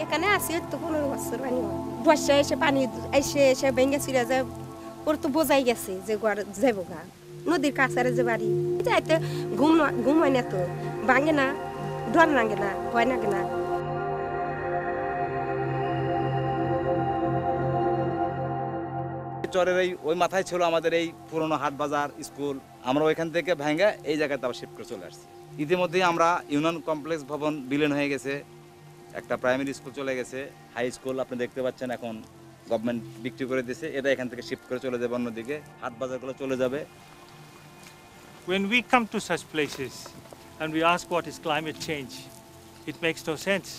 এখানে আসি তো 15 বছর পানি বর্ষা এসে পানি এসে ভেঙে ছিঁড়ে যায় ওর তো বোঝাই গেছে যে ঘর যাবো গা নদীর কাছারে যে বাড়ি যাইতে ঘুম হয় না তো ভাঙে না ডর লাগে না ভয় লাগে না চরের ওই মাথায় ছিল আমাদের এই পুরনো হাট বাজার স্কুল আমরা ওইখান থেকে ভেঙে এই জায়গাতে আবার শিফট করে চলে আসছি ইতিমধ্যেই আমরা ইউনিয়ন কমপ্লেক্স ভবন বিলীন হয়ে গেছে একটা প্রাইমারি স্কুল চলে গেছে হাই স্কুল আপনি দেখতে পাচ্ছেন এখন গভর্নমেন্ট বিক্রি করে দিয়েছে এটা এখান থেকে শিফট করে চলে যাবে অন্যদিকে হাট বাজারগুলো চলে যাবে When we come to such places and we ask what is climate change, it makes no sense.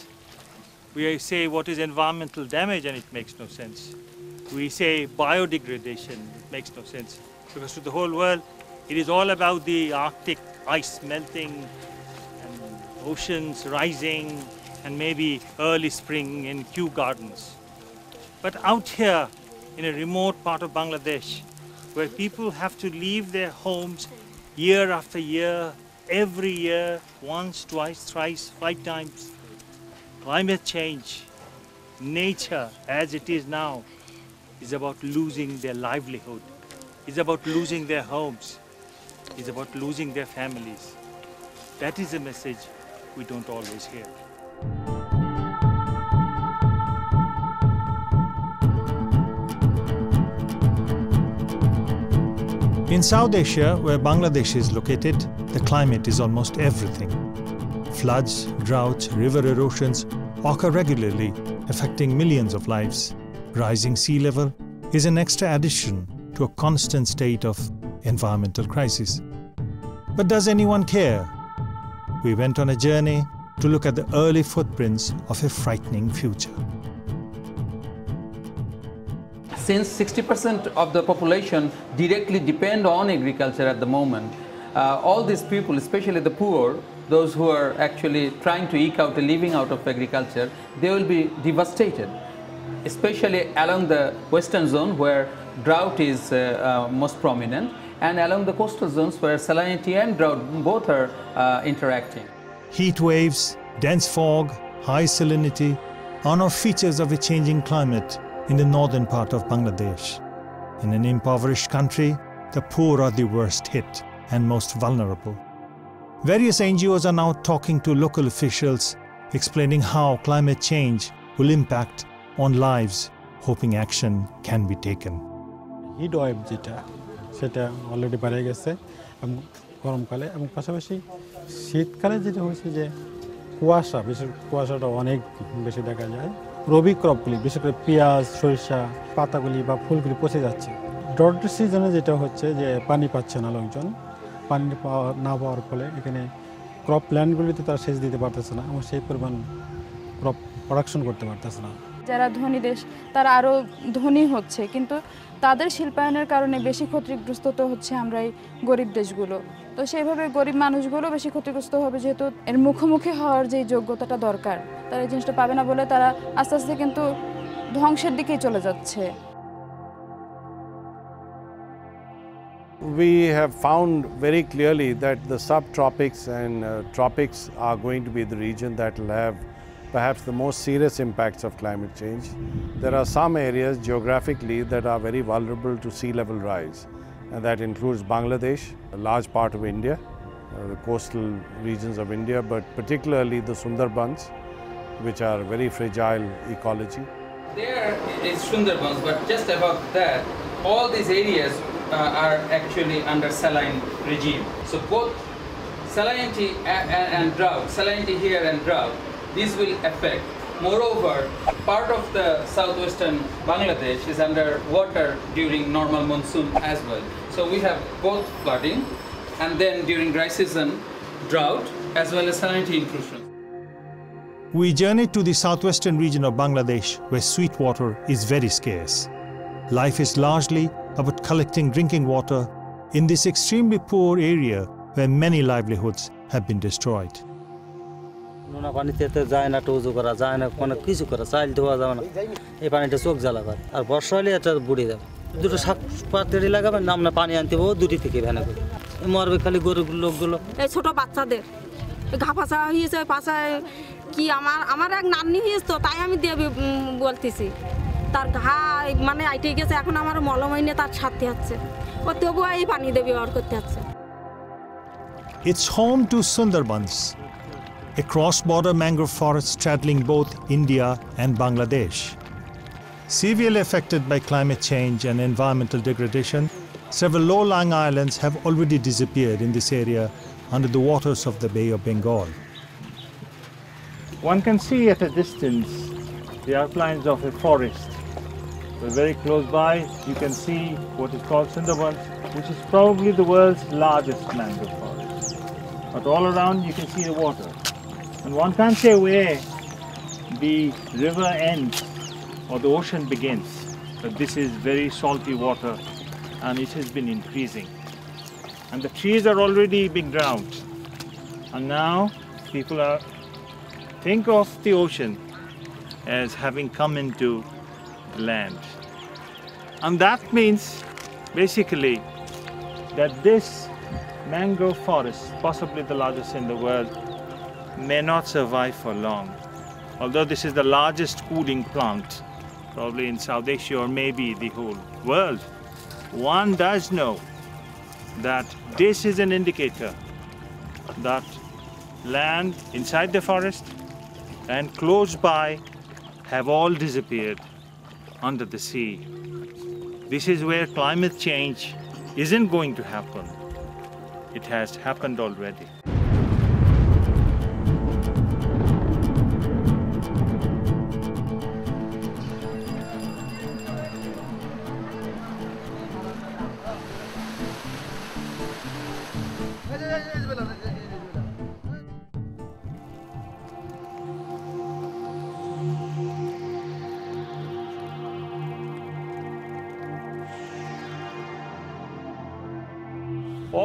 We say what is environmental damage and it makes no sense. We say biodegradation, it makes no sense. Because to the whole world, it is all about the Arctic ice melting and oceans rising and maybe early spring in Kew Gardens. But out here in a remote part of Bangladesh, where people have to leave their homes year after year, every year, once, twice, thrice, 5 times, climate change, nature as it is now, is about losing their livelihood, is about losing their homes, is about losing their families. That is a message we don't always hear. In South Asia, where Bangladesh is located, the climate is almost everything. Floods, droughts, river erosions occur regularly, affecting millions of lives. Rising sea level is an extra addition to a constant state of environmental crisis. But does anyone care? We went on a journey to look at the early footprints of a frightening future. Since 60% of the population directly depend on agriculture at the moment, all these people, especially the poor, those who are actually trying to eke out a living out of agriculture, they will be devastated, especially along the western zone where drought is most prominent, and along the coastal zones where salinity and drought both are interacting. Heat waves, dense fog, high salinity are now features of a changing climate in the northern part of Bangladesh. In an impoverished country, the poor are the worst hit and most vulnerable. Various NGOs are now talking to local officials, explaining how climate change will impact on lives, hoping action can be taken. Heat wave সেটা already বেড়ে গেছে গরমকালে এবং পাশাপাশি শীতকালে যেটা হচ্ছে যে কুয়াশাটা অনেক বেশি দেখা যায় রবি ক্রপগুলি বিশেষ করে পেঁয়াজ সরিষা পাতাগুলি বা ফুলগুলি পচে যাচ্ছে ড্রট সিজনে যেটা হচ্ছে যে পানি পাচ্ছে না লোকজন পানি না পাওয়ার ফলে এখানে ক্রপ ল্যান্ডগুলিতে তারা সেচ দিতে পারতেছে না এবং সেই পরিমাণ ক্রপ প্রোডাকশন করতে পারতেছে না যারা ধনী দেশ তারা আরও ধনী হচ্ছে কিন্তু তাদের শিল্পায়নের কারণে বেশি ক্ষতিগ্রস্ত তো হচ্ছে আমরা এই গরিব দেশগুলো তো সেইভাবে গরিব মানুষগুলো বেশি ক্ষতিগ্রস্ত হবে যেহেতু এর মুখোমুখি হওয়ার যে যোগ্যতাটা দরকার তারা এই জিনিসটা পাবে না বলে তারা আস্তে আস্তে কিন্তু ধ্বংসের দিকেই চলে যাচ্ছে We have found very clearly that the subtropics and tropics are going to be the region that will have perhaps the most serious impacts of climate change. There are some areas geographically that are very vulnerable to sea level rise, and that includes Bangladesh, a large part of India, the coastal regions of India, but particularly the Sundarbans, which are very fragile ecology. There is Sundarbans, but just above that, all these areas are actually under saline regime. So both salinity and drought, salinity here and drought, these will affect. Moreover, part of the southwestern Bangladesh is under water during normal monsoon as well. So we have both flooding and then during dry season, drought as well as salinity intrusion. We journeyed to the southwestern region of Bangladesh where sweet water is very scarce. Life is largely about collecting drinking water in this extremely poor area where many livelihoods have been destroyed. নোনা পানিতে তো যায় না টুজু করা যায় না কোনো কিছু করা চাল ধোয়া যাবে না এই পানিটা চোখ জ্বালা করে আর বর্ষা হলে এটা বুড়ে যাবে দুটো শাক পাতারি লাগাবেন নাম না পানি আনতে ও দুটি থেকে ভ্যানে করে মরবে খালি গরুর লোকগুলো এই ছোট বাচ্চাদের ঘা পাচা হয়েছে পাচায় কি আমার এক নাতনি হয়েছে তো তাই আমি দেবী বলতেছি তার ঘা মানে আইটে গেছে এখন আমার মলময় নিয়ে তার সাথে হচ্ছে ও তবুও এই পানি দেবী ব্যবহার করতে হচ্ছে It's home to Sundarbans, a cross-border mangrove forest straddling both India and Bangladesh. Severely affected by climate change and environmental degradation, several low-lying islands have already disappeared in this area under the waters of the Bay of Bengal. One can see at a distance the outlines of a forest. We're very close by. You can see what is called Sundarbans, which is probably the world's largest mangrove forest. But all around you can see the water. And one can't say where the river ends or the ocean begins. But this is very salty water and it has been increasing. And the trees are already being drowned. And now people think of the ocean as having come into the land. And that means basically that this mangrove forest, possibly the largest in the world, may not survive for long. Although this is the largest cooling plant, probably in South Asia or maybe the whole world, one does know that this is an indicator that land inside the forest and close by have all disappeared under the sea. This is where climate change isn't going to happen. It has happened already.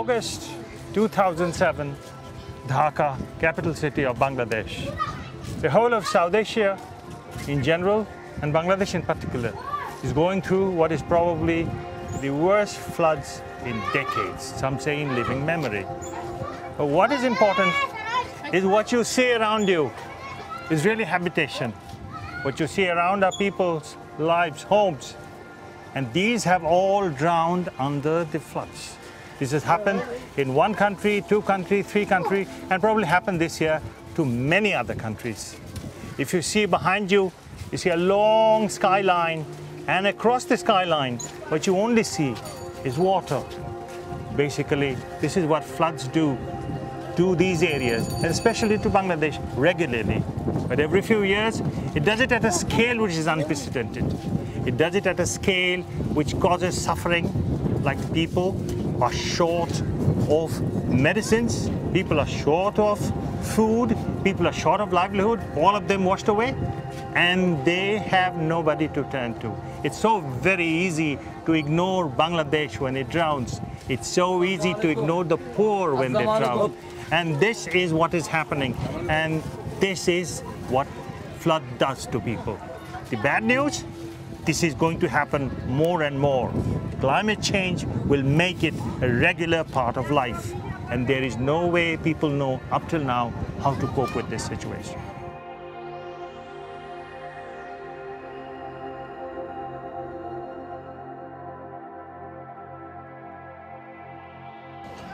August 2007, Dhaka, capital city of Bangladesh. The whole of South Asia in general and Bangladesh in particular is going through what is probably the worst floods in decades, some say in living memory. But what is important is what you see around you is really habitation. What you see around are people's lives, homes, and these have all drowned under the floods. This has happened in one country, two countries, three countries, and probably happened this year to many other countries. If you see behind you, you see a long skyline, and across the skyline, what you only see is water. Basically, this is what floods do to these areas, and especially to Bangladesh regularly. But every few years, it does it at a scale which is unprecedented. It does it at a scale which causes suffering, like people are short of medicines, people are short of food, people are short of livelihood, all of them washed away, and they have nobody to turn to. It's so very easy to ignore Bangladesh when it drowns. It's so easy to ignore the poor when they drown. And this is what is happening, and this is what flood does to people. The bad news? This is going to happen more and more. Climate change will make it a regular part of life, and there is no way people know up till now how to cope with this situation.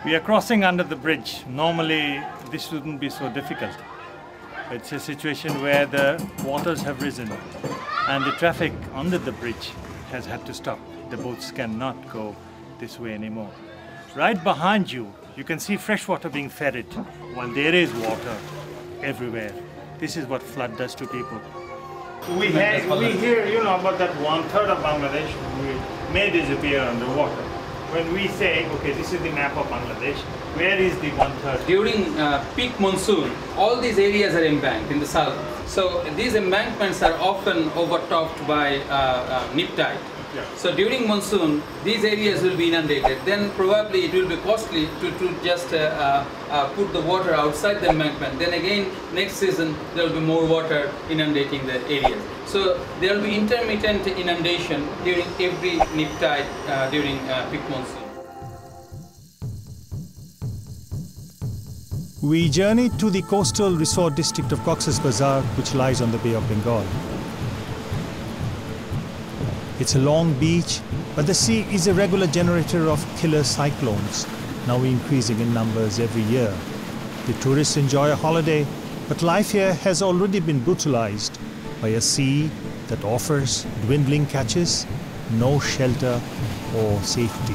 We are crossing under the bridge. Normally, this wouldn't be so difficult. It's a situation where the waters have risen and the traffic under the bridge has had to stop. The boats cannot go this way anymore. Right behind you, you can see fresh water being ferried while there is water everywhere. This is what flood does to people. We hear, about that 1/3 of Bangladesh may disappear underwater. When we say, okay, this is the map of Bangladesh, where is the 1/3? During peak monsoon, all these areas are embanked in the south. So these embankments are often overtopped by nip tide. Yeah. So during monsoon, these areas will be inundated. Then probably it will be costly to just put the water outside the embankment. Then again, next season, there will be more water inundating the areas. So there will be intermittent inundation during every nip tide during peak monsoon. We journeyed to the coastal resort district of Cox's Bazar, which lies on the Bay of Bengal. It's a long beach, but the sea is a regular generator of killer cyclones, now increasing in numbers every year. The tourists enjoy a holiday, but life here has already been brutalized by a sea that offers dwindling catches, no shelter or safety.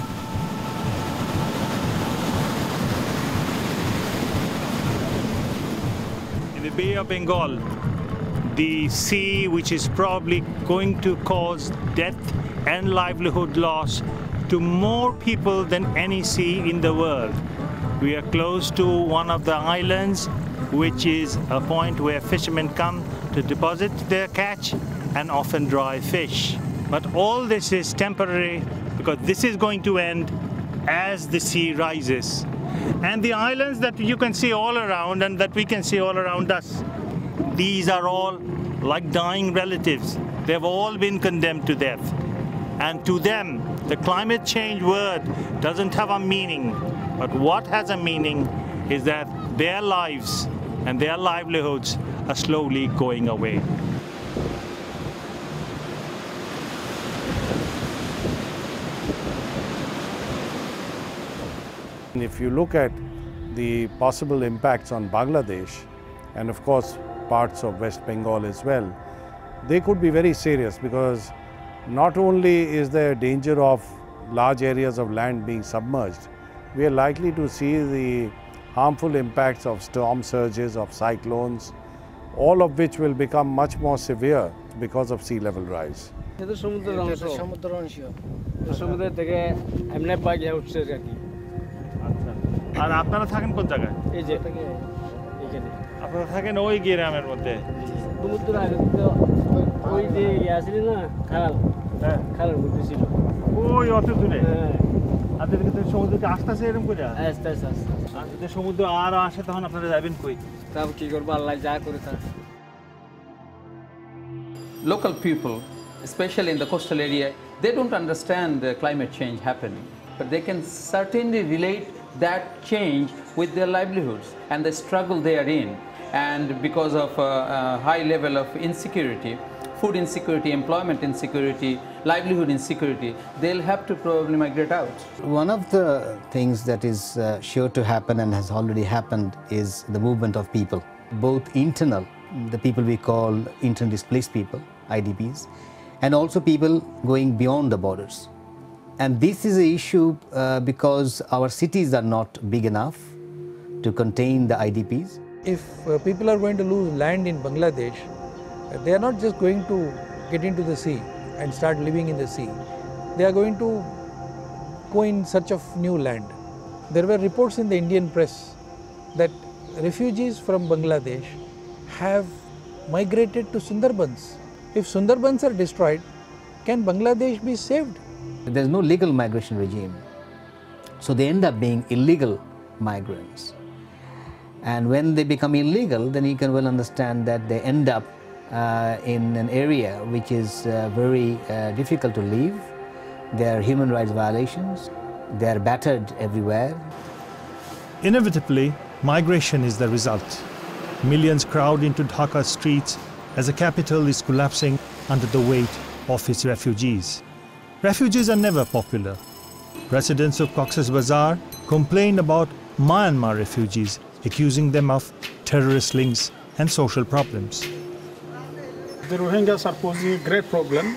In the Bay of Bengal, the sea, which is probably going to cause death and livelihood loss to more people than any sea in the world. We are close to one of the islands, which is a point where fishermen come to deposit their catch and often dry fish. But all this is temporary because this is going to end as the sea rises. And the islands that you can see all around and that we can see all around us, these are all like dying relatives. They've all been condemned to death. And to them, the climate change word doesn't have a meaning. But what has a meaning is that their lives and their livelihoods are slowly going away. If you look at the possible impacts on Bangladesh, and of course parts of West Bengal as well, they could be very serious because not only is there danger of large areas of land being submerged, we are likely to see the harmful impacts of storm surges, of cyclones, all of which will become much more severe because of sea level rise. আর আপনারা থাকেন কোন জায়গায়? এই যে আপনারা থাকেন ওই গ্রামের মধ্যে। সমুদ্র আগে তো ওই যে আসলে না খাল, হ্যাঁ খালের মধ্যে ছিল ওই অত দূরে। হ্যাঁ আপনাদের কিন্তু সমুদ্রকে আসতেছে এরকম করে আস্তে আস্তে আর যদি সমুদ্র আর আসে তখন আপনারা যাবেন কই? তারপর কি করব আল্লাহ যা করে তা। Local people, especially in the coastal area, they don't understand climate change happening, but they can certainly relate that change with their livelihoods and the struggle they are in. And because of a high level of insecurity, food insecurity, employment insecurity, livelihood insecurity, they'll have to probably migrate out. One of the things that is sure to happen and has already happened is the movement of people, both internal, the people we call intern displaced people, IDPs, and also people going beyond the borders. And this is an issue because our cities are not big enough to contain the IDPs. If people are going to lose land in Bangladesh, they are not just going to get into the sea and start living in the sea. They are going to go in search of new land. There were reports in the Indian press that refugees from Bangladesh have migrated to Sundarbans. If Sundarbans are destroyed, can Bangladesh be saved? There's no legal migration regime, so they end up being illegal migrants. And when they become illegal, then you can well understand that they end up in an area which is very difficult to live. There are human rights violations, they are battered everywhere. Inevitably, migration is the result. Millions crowd into Dhaka streets as the capital is collapsing under the weight of its refugees. Refugees are never popular. Residents of Cox's Bazar complain about Myanmar refugees, accusing them of terrorist links and social problems. The Rohingyas are posing a great problem,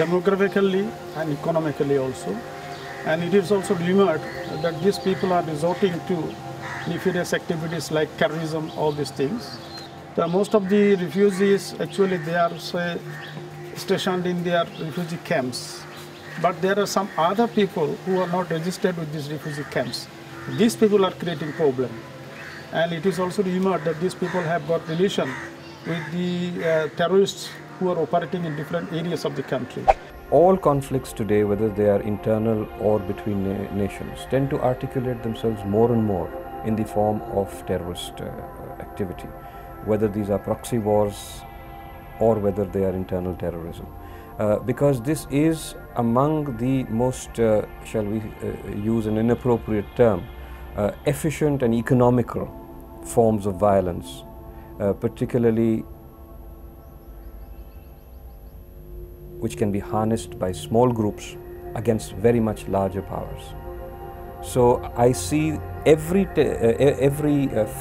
demographically and economically also. And it is also rumored that these people are resorting to nefarious activities like terrorism, all these things. Most of the refugees, actually, they are stationed in their refugee camps. But there are some other people who are not registered with these refugee camps. These people are creating problem. And it is also rumored that these people have got relation with the terrorists who are operating in different areas of the country. All conflicts today, whether they are internal or between nations, tend to articulate themselves more and more in the form of terrorist activity, whether these are proxy wars or whether they are internal terrorism. Because this is among the most, shall we use an inappropriate term, efficient and economical forms of violence, particularly which can be harnessed by small groups against very much larger powers. So I see every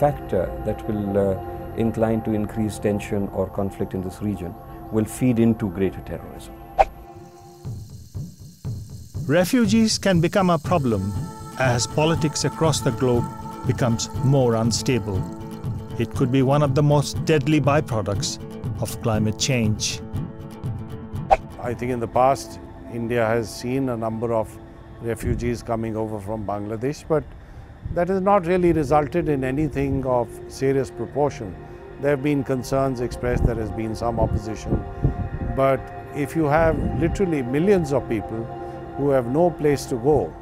factor that will incline to increase tension or conflict in this region will feed into greater terrorism. Refugees can become a problem as politics across the globe becomes more unstable. It could be one of the most deadly byproducts of climate change. I think in the past, India has seen a number of refugees coming over from Bangladesh, but that has not really resulted in anything of serious proportion. There have been concerns expressed, there has been some opposition, but if you have literally millions of people who have no place to go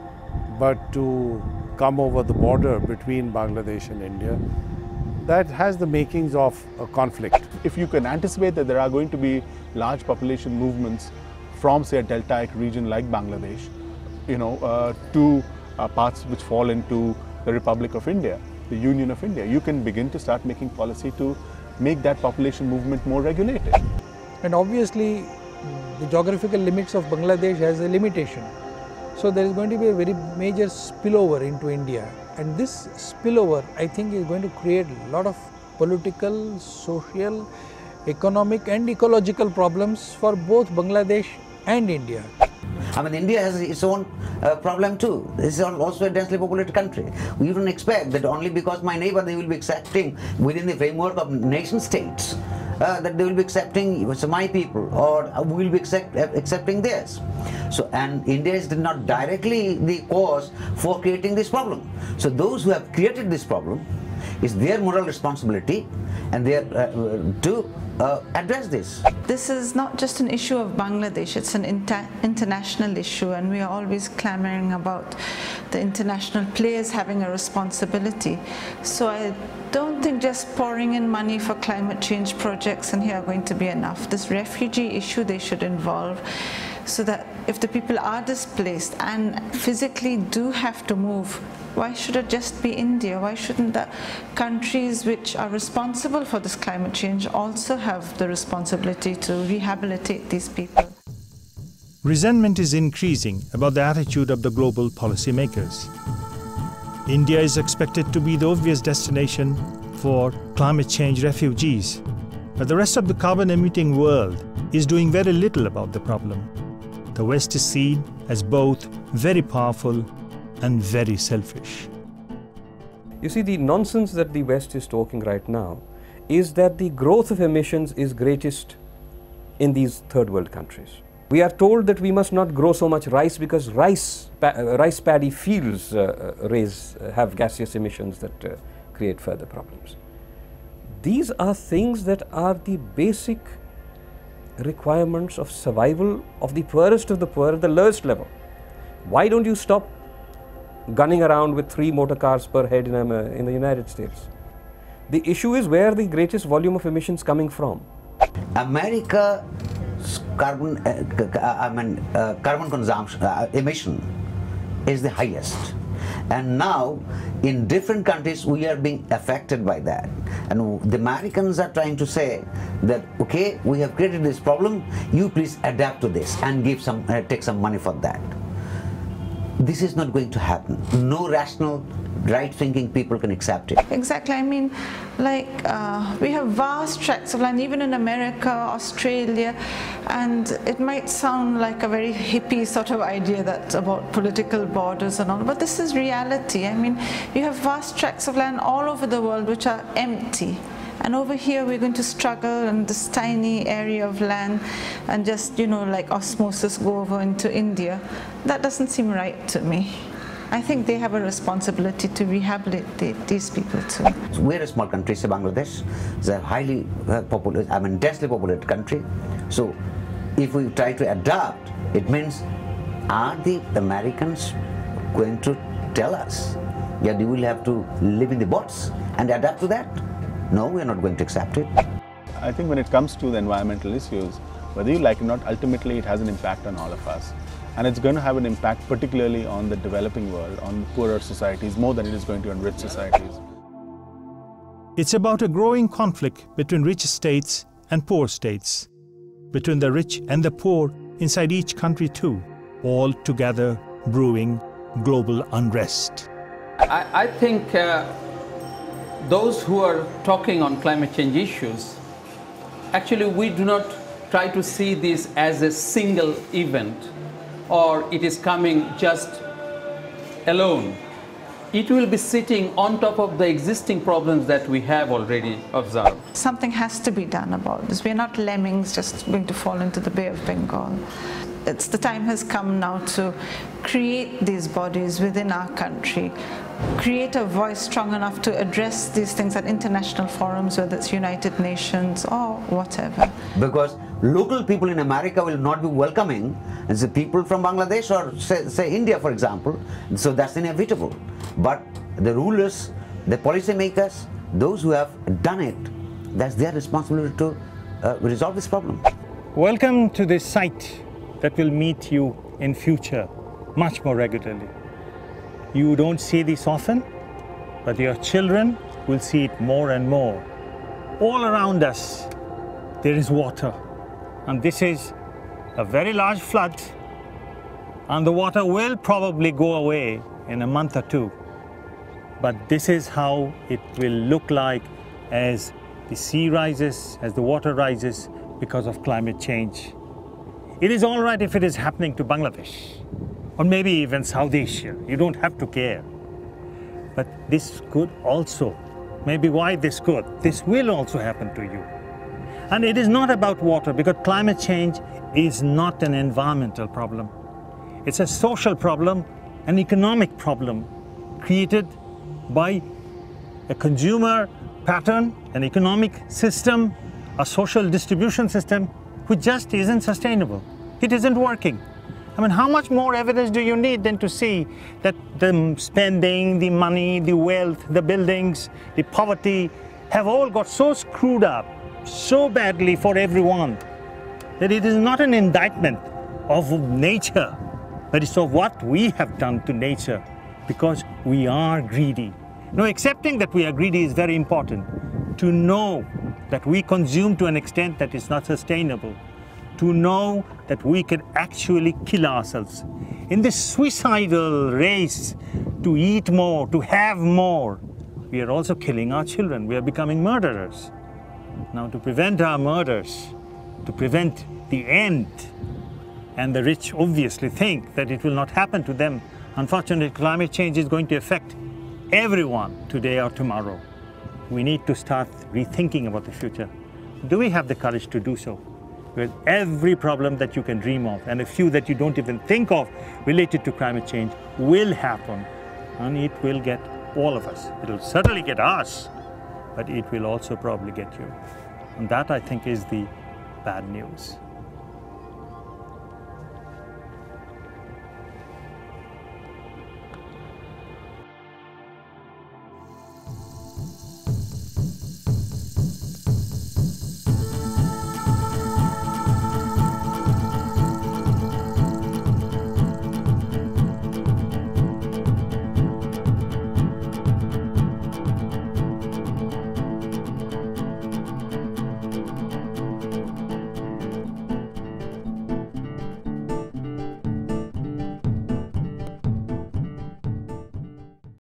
but to come over the border between Bangladesh and India, that has the makings of a conflict. If you can anticipate that there are going to be large population movements from, say, a deltaic region like Bangladesh, to parts which fall into the Republic of India, the Union of India, you can begin to start making policy to make that population movement more regulated. And obviously, the geographical limits of Bangladesh has a limitation. So there is going to be a very major spillover into India. And this spillover, I think, is going to create a lot of political, social, economic and ecological problems for both Bangladesh and India. I mean, India has its own problem too. This is also a densely populated country. We don't expect that only because my neighbor, they will be accepting within the framework of nation states, that they will be accepting my people, or we will be accepting theirs. So, and India is not directly the cause for creating this problem. So those who have created this problem, it's their moral responsibility and they to address this. This is not just an issue of Bangladesh, it's an international issue, and we are always clamoring about the international players having a responsibility. So I don't think just pouring in money for climate change projects and here are going to be enough. This refugee issue they should involve, so that if the people are displaced and physically do have to move, why should it just be India? Why shouldn't the countries which are responsible for this climate change also have the responsibility to rehabilitate these people? Resentment is increasing about the attitude of the global policymakers. India is expected to be the obvious destination for climate change refugees, but the rest of the carbon-emitting world is doing very little about the problem. The West is seen as both very powerful and very selfish. You see, the nonsense that the West is talking right now is that the growth of emissions is greatest in these third world countries. We are told that we must not grow so much rice because rice paddy fields have gaseous emissions that create further problems. These are things that are the basic requirements of survival of the poorest of the poor at the lowest level. Why don't you stop gunning around with 3 motor cars per head in the United States? The issue is where the greatest volume of emissions coming from. America's carbon consumption emission is the highest, and now in different countries we are being affected by that, and the Americans are trying to say that okay, we have created this problem, you please adapt to this and give some take some money for that. This is not going to happen. No rational, right-thinking people can accept it. Exactly. I mean, like we have vast tracts of land, even in America, Australia, and it might sound like a very hippie sort of idea that's about political borders and all, but this is reality. I mean, you have vast tracts of land all over the world which are empty. And over here we're going to struggle in this tiny area of land and just, like osmosis go over into India. That doesn't seem right to me. I think they have a responsibility to rehabilitate these people too. So we're a small country, say Bangladesh. It's a highly densely populated country. So if we try to adapt, it means, are the Americans going to tell us that you will have to live in the boats and adapt to that? No, we are not going to accept it. I think when it comes to the environmental issues, whether you like it or not, ultimately it has an impact on all of us. And it's going to have an impact particularly on the developing world, on poorer societies, more than it is going to on rich societies. It's about a growing conflict between rich states and poor states, between the rich and the poor inside each country too, all together brewing global unrest. I think those who are talking on climate change issues, actually we do not try to see this as a single event or it is coming just alone. It will be sitting on top of the existing problems that we have already observed. Something has to be done about this. We're not lemmings just going to fall into the Bay of Bengal. The time has come now to create these bodies within our country, create a voice strong enough to address these things at international forums, whether it's United Nations or whatever. Because local people in America will not be welcoming the people from Bangladesh or say India, for example. So that's inevitable. But the rulers, the policymakers, those who have done it, that's their responsibility to resolve this problem. Welcome to this site that will meet you in future much more regularly. You don't see this often, but your children will see it more and more. All around us, there is water. And this is a very large flood. And the water will probably go away in a month or two. But this is how it will look like as the sea rises, as the water rises because of climate change. It is all right if it is happening to Bangladesh, or maybe even South Asia. You don't have to care. But this could also, maybe why this could, this will also happen to you. And it is not about water, because climate change is not an environmental problem. It's a social problem, an economic problem created by a consumer pattern, an economic system, a social distribution system which just isn't sustainable. It isn't working. I mean, how much more evidence do you need than to see that the spending, the money, the wealth, the buildings, the poverty have all got so screwed up, so badly for everyone, that it is not an indictment of nature, but it's of what we have done to nature, because we are greedy. No, accepting that we are greedy is very important. To know that we consume to an extent that is not sustainable. To know that we can actually kill ourselves. In this suicidal race to eat more, to have more, we are also killing our children. We are becoming murderers. Now, to prevent our murders, to prevent the end, and the rich obviously think that it will not happen to them. Unfortunately, climate change is going to affect everyone today or tomorrow. We need to start rethinking about the future. Do we have the courage to do so? With every problem that you can dream of, and a few that you don't even think of related to climate change, will happen, and it will get all of us. It will certainly get us, but it will also probably get you. And that, I think, is the bad news.